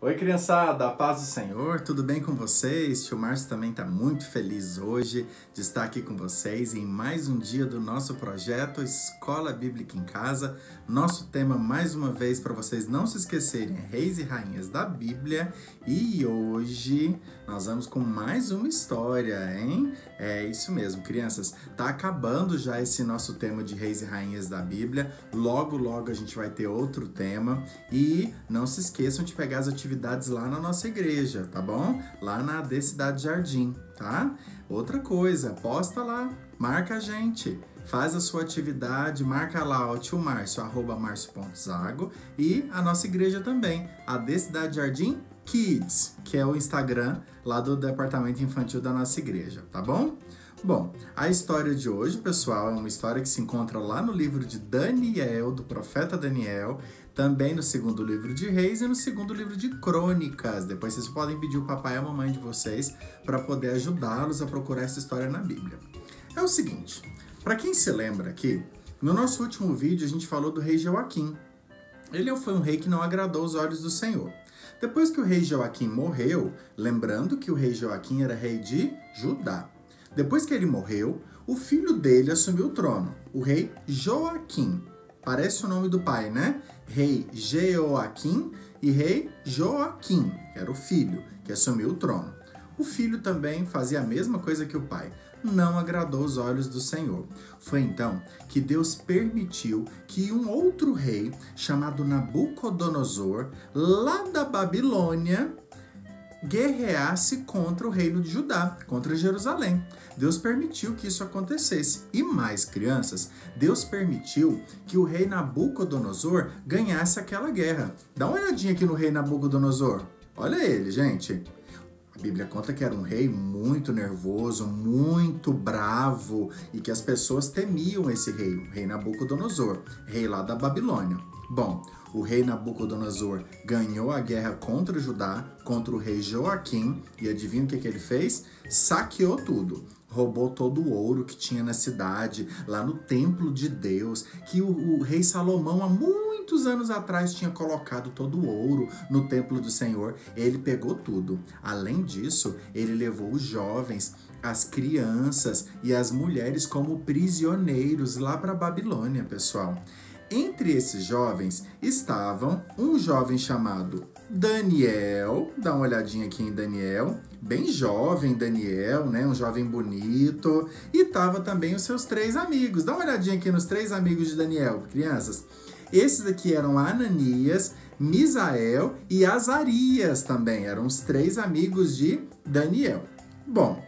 Oi, criançada, a paz do Senhor, tudo bem com vocês? Tio Márcio também está muito feliz hoje de estar aqui com vocês em mais um dia do nosso projeto Escola Bíblica em Casa. Nosso tema, mais uma vez, para vocês não se esquecerem, é Reis e Rainhas da Bíblia. E hoje nós vamos com mais uma história, hein? É isso mesmo, crianças. Tá acabando já esse nosso tema de Reis e Rainhas da Bíblia. Logo, logo a gente vai ter outro tema. E não se esqueçam de pegar as atividades lá na nossa igreja, tá bom? Lá na AD Cidade Jardim, tá? Outra coisa, posta lá, marca a gente. Faz a sua atividade, marca lá o tio Márcio, @marcio.zago, e a nossa igreja também, AD Cidade Jardim Kids, que é o Instagram lá do departamento infantil da nossa igreja, tá bom? Bom, a história de hoje, pessoal, é uma história que se encontra lá no livro de Daniel, do profeta Daniel, também no segundo livro de Reis e no segundo livro de Crônicas. Depois vocês podem pedir o papai e a mamãe de vocês para poder ajudá-los a procurar essa história na Bíblia. É o seguinte, para quem se lembra aqui, no nosso último vídeo a gente falou do rei Joaquim. Ele foi um rei que não agradou os olhos do Senhor. Depois que o rei Joaquim morreu, lembrando que o rei Joaquim era rei de Judá. Depois que ele morreu, o filho dele assumiu o trono, o rei Joaquim. Parece o nome do pai, né? Rei Jeoaquim e rei Joaquim, que era o filho que assumiu o trono. O filho também fazia a mesma coisa que o pai, não agradou os olhos do Senhor. Foi então que Deus permitiu que um outro rei, chamado Nabucodonosor, lá da Babilônia, guerreasse contra o reino de Judá, contra Jerusalém. Deus permitiu que isso acontecesse. E mais, crianças, Deus permitiu que o rei Nabucodonosor ganhasse aquela guerra. Dá uma olhadinha aqui no rei Nabucodonosor. Olha ele, gente. A Bíblia conta que era um rei muito nervoso, muito bravo e que as pessoas temiam esse rei, o rei Nabucodonosor, rei lá da Babilônia. Bom, o rei Nabucodonosor ganhou a guerra contra Judá, contra o rei Joaquim, e adivinha o que ele fez? Saqueou tudo. Roubou todo o ouro que tinha na cidade, lá no templo de Deus, que o rei Salomão há muitos anos atrás tinha colocado todo o ouro no templo do Senhor. Ele pegou tudo. Além disso, ele levou os jovens, as crianças e as mulheres como prisioneiros lá para a Babilônia, pessoal. Entre esses jovens estavam um jovem chamado Daniel, dá uma olhadinha aqui em Daniel, bem jovem Daniel, né? Um jovem bonito, e tava também os seus 3 amigos. Dá uma olhadinha aqui nos 3 amigos de Daniel, crianças. Esses aqui eram Ananias, Misael e Azarias também, eram os 3 amigos de Daniel. Bom,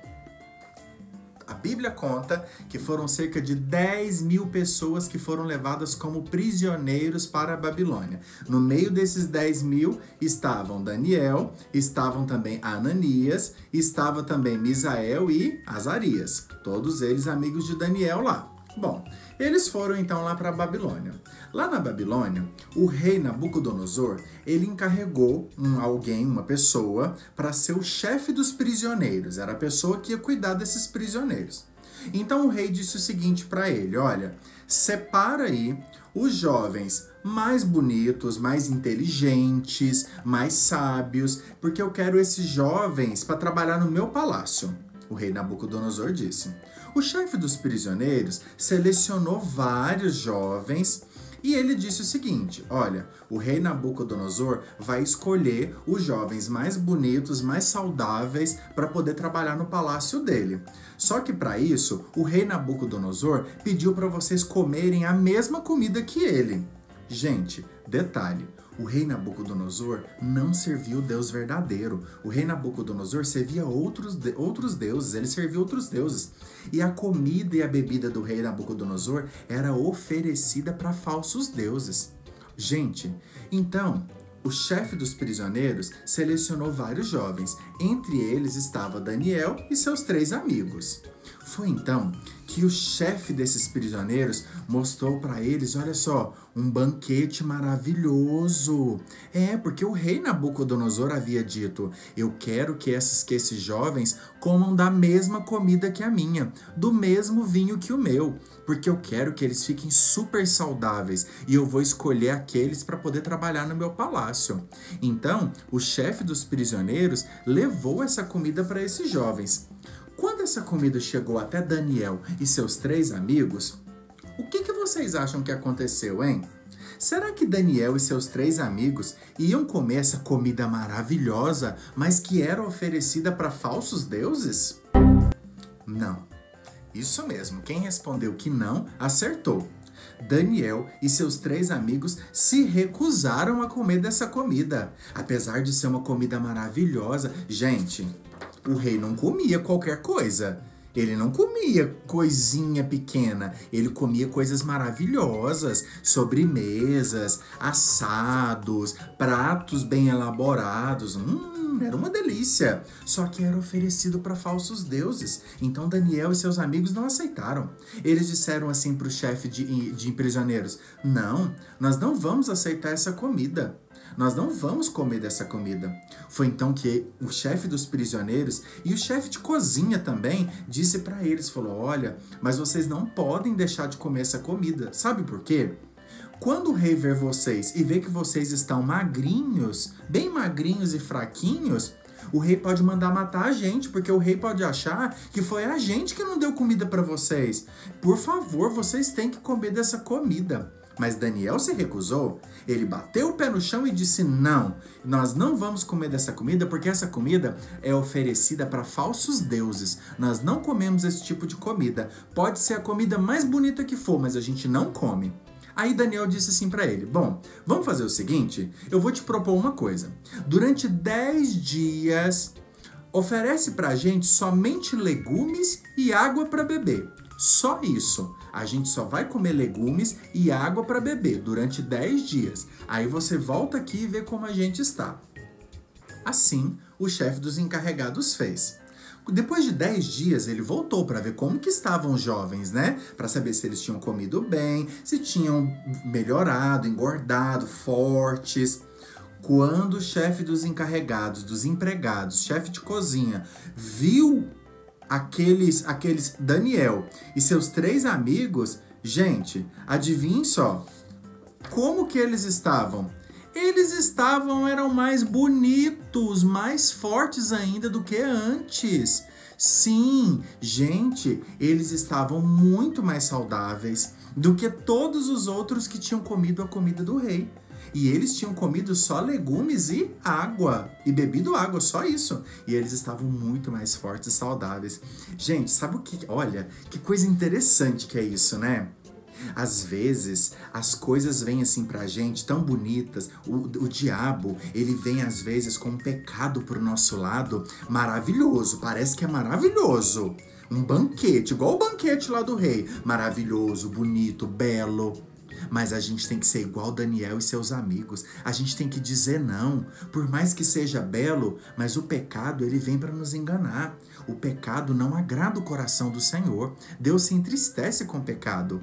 a Bíblia conta que foram cerca de 10.000 pessoas que foram levadas como prisioneiros para a Babilônia. No meio desses 10.000 estavam Daniel, estavam também Ananias, estava também Misael e Azarias. Todos eles amigos de Daniel lá. Bom, eles foram então lá para a Babilônia. Lá na Babilônia, o rei Nabucodonosor, ele encarregou uma pessoa, para ser o chefe dos prisioneiros. Era a pessoa que ia cuidar desses prisioneiros. Então o rei disse o seguinte para ele, olha, separa aí os jovens mais bonitos, mais inteligentes, mais sábios, porque eu quero esses jovens para trabalhar no meu palácio. O rei Nabucodonosor disse. O chefe dos prisioneiros selecionou vários jovens e ele disse o seguinte, olha, o rei Nabucodonosor vai escolher os jovens mais bonitos, mais saudáveis para poder trabalhar no palácio dele. Só que para isso, o rei Nabucodonosor pediu para vocês comerem a mesma comida que ele. Gente, detalhe, o rei Nabucodonosor não servia o Deus verdadeiro. O rei Nabucodonosor servia outros deuses, ele servia outros deuses. E a comida e a bebida do rei Nabucodonosor era oferecida para falsos deuses. Gente, então, o chefe dos prisioneiros selecionou vários jovens. Entre eles estava Daniel e seus 3 amigos. Foi então que o chefe desses prisioneiros mostrou para eles, olha só, um banquete maravilhoso. Porque o rei Nabucodonosor havia dito: eu quero que esses jovens comam da mesma comida que a minha, do mesmo vinho que o meu, porque eu quero que eles fiquem super saudáveis e eu vou escolher aqueles para poder trabalhar no meu palácio. Então, o chefe dos prisioneiros levou essa comida para esses jovens. Quando essa comida chegou até Daniel e seus 3 amigos, o que vocês acham que aconteceu, hein? Será que Daniel e seus 3 amigos iam comer essa comida maravilhosa, mas que era oferecida para falsos deuses? Não. Isso mesmo, quem respondeu que não, acertou. Daniel e seus 3 amigos se recusaram a comer dessa comida. Apesar de ser uma comida maravilhosa, gente, o rei não comia qualquer coisa. Ele não comia coisinha pequena, ele comia coisas maravilhosas, sobremesas, assados, pratos bem elaborados. Era uma delícia. Só que era oferecido para falsos deuses. Então Daniel e seus amigos não aceitaram. Eles disseram assim para o chefe de prisioneiros: não, nós não vamos aceitar essa comida. Nós não vamos comer dessa comida. Foi então que o chefe dos prisioneiros e o chefe de cozinha também disse para eles, falou: olha, mas vocês não podem deixar de comer essa comida. Sabe por quê? Quando o rei ver vocês e ver que vocês estão magrinhos, bem magrinhos e fraquinhos, o rei pode mandar matar a gente, porque o rei pode achar que foi a gente que não deu comida para vocês. Por favor, vocês têm que comer dessa comida. Mas Daniel se recusou. Ele bateu o pé no chão e disse: não, nós não vamos comer dessa comida porque essa comida é oferecida para falsos deuses. Nós não comemos esse tipo de comida. Pode ser a comida mais bonita que for, mas a gente não come. Aí Daniel disse assim para ele: bom, vamos fazer o seguinte, eu vou te propor uma coisa. Durante 10 dias, oferece pra gente somente legumes e água para beber. Só isso. A gente só vai comer legumes e água para beber durante 10 dias. Aí você volta aqui e vê como a gente está. Assim, o chefe dos encarregados fez. Depois de 10 dias, ele voltou para ver como que estavam os jovens, né? Para saber se eles tinham comido bem, se tinham melhorado, engordado, fortes. Quando o chefe dos encarregados, dos empregados, chefe de cozinha, viu aqueles Daniel e seus 3 amigos, gente, adivinhem só, como que eles estavam? Eram mais bonitos, mais fortes ainda do que antes. Sim, gente, eles estavam muito mais saudáveis do que todos os outros que tinham comido a comida do rei. E eles tinham comido só legumes e água, e bebido água, só isso. E eles estavam muito mais fortes e saudáveis. Gente, sabe o que? Olha, que coisa interessante que é isso, né? Às vezes, as coisas vêm assim pra gente, tão bonitas. O diabo, ele vem às vezes com um pecado pro nosso lado maravilhoso. Parece que é maravilhoso. Um banquete, igual o banquete lá do rei. Maravilhoso, bonito, belo. Mas a gente tem que ser igual Daniel e seus amigos. A gente tem que dizer não. Por mais que seja belo, mas o pecado, ele vem para nos enganar. O pecado não agrada o coração do Senhor. Deus se entristece com o pecado.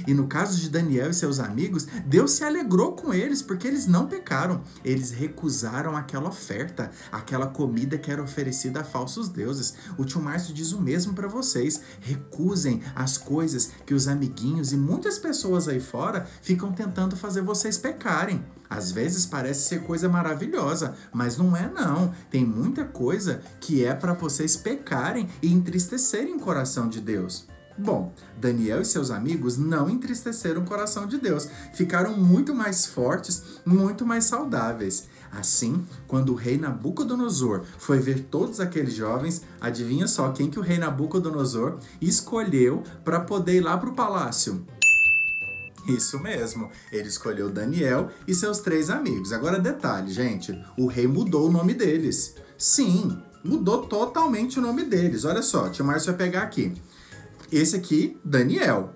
E no caso de Daniel e seus amigos, Deus se alegrou com eles, porque eles não pecaram. Eles recusaram aquela oferta, aquela comida que era oferecida a falsos deuses. O tio Márcio diz o mesmo para vocês. Recusem as coisas que os amiguinhos e muitas pessoas aí fora ficam tentando fazer vocês pecarem. Às vezes parece ser coisa maravilhosa, mas não é não. Tem muita coisa que é para vocês pecarem e entristecerem o coração de Deus. Bom, Daniel e seus amigos não entristeceram o coração de Deus. Ficaram muito mais fortes, muito mais saudáveis. Assim, quando o rei Nabucodonosor foi ver todos aqueles jovens, adivinha só quem que o rei Nabucodonosor escolheu para poder ir lá para o palácio? Isso mesmo, ele escolheu Daniel e seus 3 amigos. Agora detalhe, gente, o rei mudou o nome deles. Sim, mudou totalmente o nome deles. Olha só, o tio Márcio vai pegar aqui. Esse aqui, Daniel.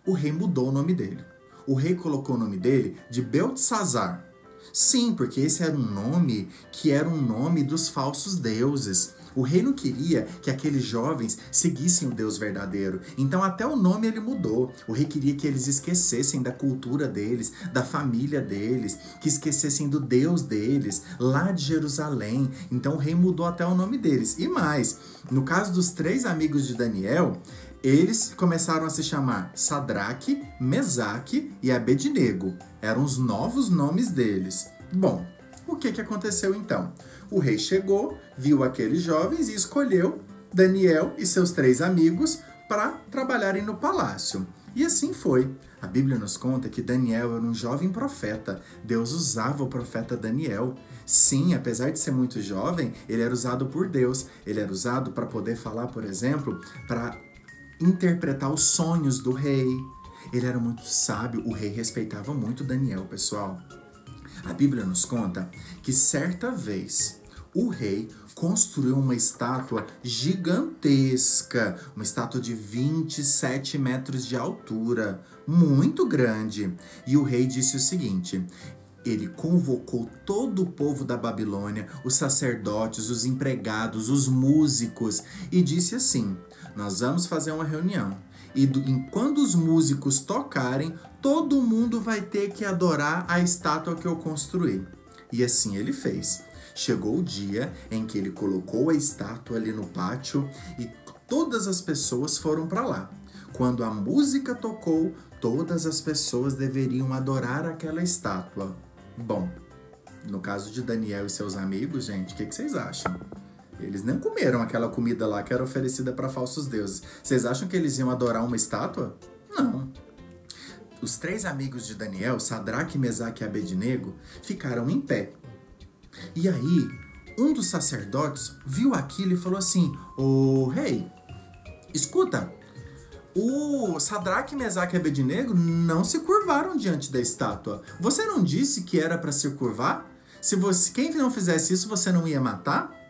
O rei mudou o nome dele. O rei colocou o nome dele de Beltesazar. Sim, porque esse era um nome que era um nome dos falsos deuses. O rei não queria que aqueles jovens seguissem o Deus verdadeiro. Então até o nome ele mudou. O rei queria que eles esquecessem da cultura deles, da família deles, que esquecessem do Deus deles, lá de Jerusalém. Então o rei mudou até o nome deles. E mais, no caso dos 3 amigos de Daniel, eles começaram a se chamar Sadraque, Mesaque e Abednego. Eram os novos nomes deles. Bom, o que aconteceu então? O rei chegou, viu aqueles jovens e escolheu Daniel e seus 3 amigos para trabalharem no palácio. E assim foi. A Bíblia nos conta que Daniel era um jovem profeta. Deus usava o profeta Daniel. Sim, apesar de ser muito jovem, ele era usado por Deus. Ele era usado para poder falar, por exemplo, para interpretar os sonhos do rei. Ele era muito sábio. O rei respeitava muito Daniel, pessoal. A Bíblia nos conta que certa vez o rei construiu uma estátua gigantesca, uma estátua de 27 metros de altura, muito grande. E o rei disse o seguinte: ele convocou todo o povo da Babilônia, os sacerdotes, os empregados, os músicos, e disse assim: nós vamos fazer uma reunião. E enquanto os músicos tocarem, todo mundo vai ter que adorar a estátua que eu construí. E assim ele fez. Chegou o dia em que ele colocou a estátua ali no pátio e todas as pessoas foram para lá. Quando a música tocou, todas as pessoas deveriam adorar aquela estátua. Bom, no caso de Daniel e seus amigos, gente, o que vocês acham? Eles nem comeram aquela comida lá que era oferecida para falsos deuses. Vocês acham que eles iam adorar uma estátua? Não. Os 3 amigos de Daniel, Sadraque, Mesaque e Abednego, ficaram em pé. E aí, um dos sacerdotes viu aquilo e falou assim: ô rei, escuta, o Sadraque, Mesaque e Abednego não se curvaram diante da estátua. Você não disse que era para se curvar? Quem não fizesse isso, você não ia matar?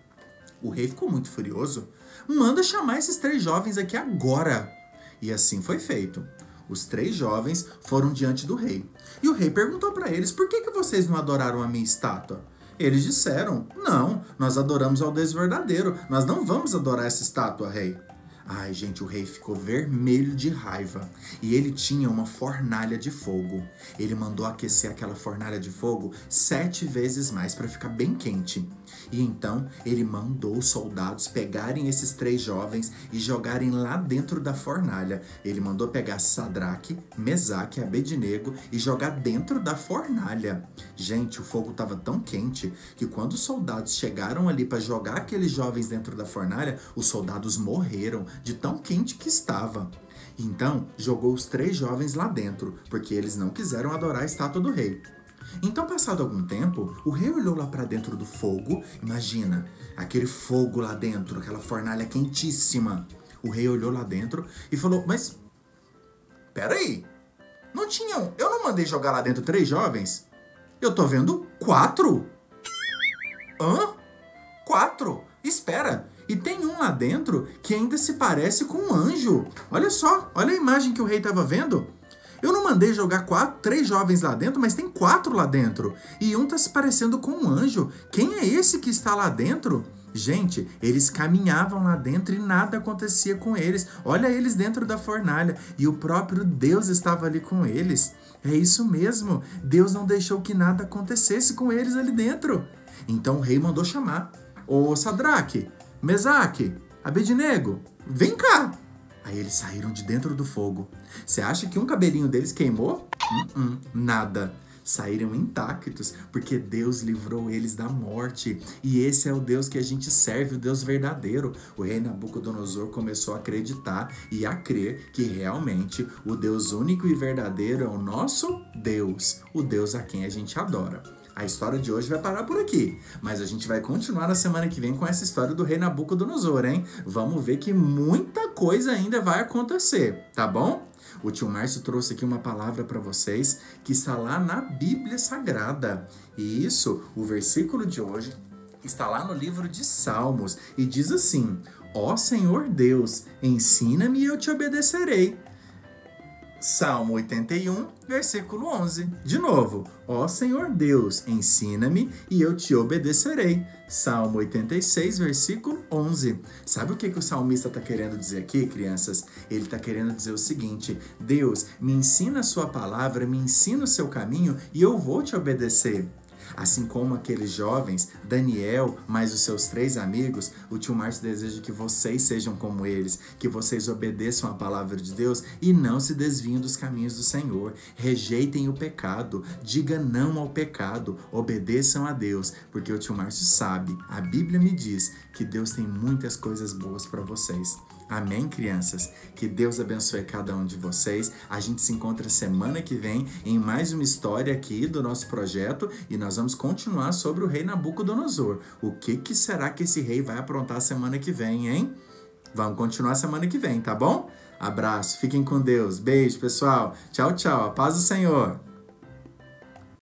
O rei ficou muito furioso. Manda chamar esses 3 jovens aqui agora. E assim foi feito. Os 3 jovens foram diante do rei. E o rei perguntou para eles: por que vocês não adoraram a minha estátua? Eles disseram: não, nós adoramos ao Deus verdadeiro. Nós não vamos adorar essa estátua, rei. Ai, gente, o rei ficou vermelho de raiva. E ele tinha uma fornalha de fogo. Ele mandou aquecer aquela fornalha de fogo 7 vezes mais para ficar bem quente. E então ele mandou os soldados pegarem esses 3 jovens e jogarem lá dentro da fornalha. Ele mandou pegar Sadraque, Mesaque e Abednego e jogar dentro da fornalha. Gente, o fogo estava tão quente que quando os soldados chegaram ali para jogar aqueles jovens dentro da fornalha, os soldados morreram de tão quente que estava. Então, jogou os 3 jovens lá dentro, porque eles não quiseram adorar a estátua do rei. Então, passado algum tempo, o rei olhou lá para dentro do fogo. Imagina, aquele fogo lá dentro, aquela fornalha quentíssima. O rei olhou lá dentro e falou: mas, peraí, eu não mandei jogar lá dentro 3 jovens? Eu tô vendo 4. Hã? 4? Espera, e tem um lá dentro que ainda se parece com um anjo. Olha só, olha a imagem que o rei estava vendo. Eu não mandei jogar 3 jovens lá dentro, mas tem 4 lá dentro. E um tá se parecendo com um anjo. Quem é esse que está lá dentro? Gente, eles caminhavam lá dentro e nada acontecia com eles. Olha eles dentro da fornalha. E o próprio Deus estava ali com eles. É isso mesmo. Deus não deixou que nada acontecesse com eles ali dentro. Então o rei mandou chamar: ô Sadraque, Mesaque, Abednego, vem cá. Aí eles saíram de dentro do fogo. Você acha que um cabelinho deles queimou? Nada. Saíram intactos, porque Deus livrou eles da morte. E esse é o Deus que a gente serve, o Deus verdadeiro. O rei Nabucodonosor começou a acreditar e a crer que realmente o Deus único e verdadeiro é o nosso Deus, o Deus a quem a gente adora. A história de hoje vai parar por aqui, mas a gente vai continuar na semana que vem com essa história do rei Nabucodonosor, hein? Vamos ver que muita coisa ainda vai acontecer, tá bom? O tio Márcio trouxe aqui uma palavra para vocês que está lá na Bíblia Sagrada. E isso, o versículo de hoje, está lá no livro de Salmos e diz assim: ó Senhor Deus, ensina-me e eu te obedecerei. Salmo 81, versículo 11. De novo, ó Senhor Deus, ensina-me e eu te obedecerei. Salmo 86, versículo 11. Sabe o que o salmista está querendo dizer aqui, crianças? Ele está querendo dizer o seguinte: Deus, me ensina a sua palavra, me ensina o seu caminho e eu vou te obedecer. Assim como aqueles jovens, Daniel, mais os seus 3 amigos, o tio Márcio deseja que vocês sejam como eles, que vocês obedeçam a palavra de Deus e não se desviem dos caminhos do Senhor. Rejeitem o pecado, diga não ao pecado, obedeçam a Deus, porque o tio Márcio sabe, a Bíblia me diz que Deus tem muitas coisas boas para vocês. Amém, crianças? Que Deus abençoe cada um de vocês. A gente se encontra semana que vem em mais uma história aqui do nosso projeto e nós vamos continuar sobre o rei Nabucodonosor. O que será que esse rei vai aprontar semana que vem, hein? Vamos continuar semana que vem, tá bom? Abraço, fiquem com Deus. Beijo, pessoal. Tchau, tchau. A paz do Senhor.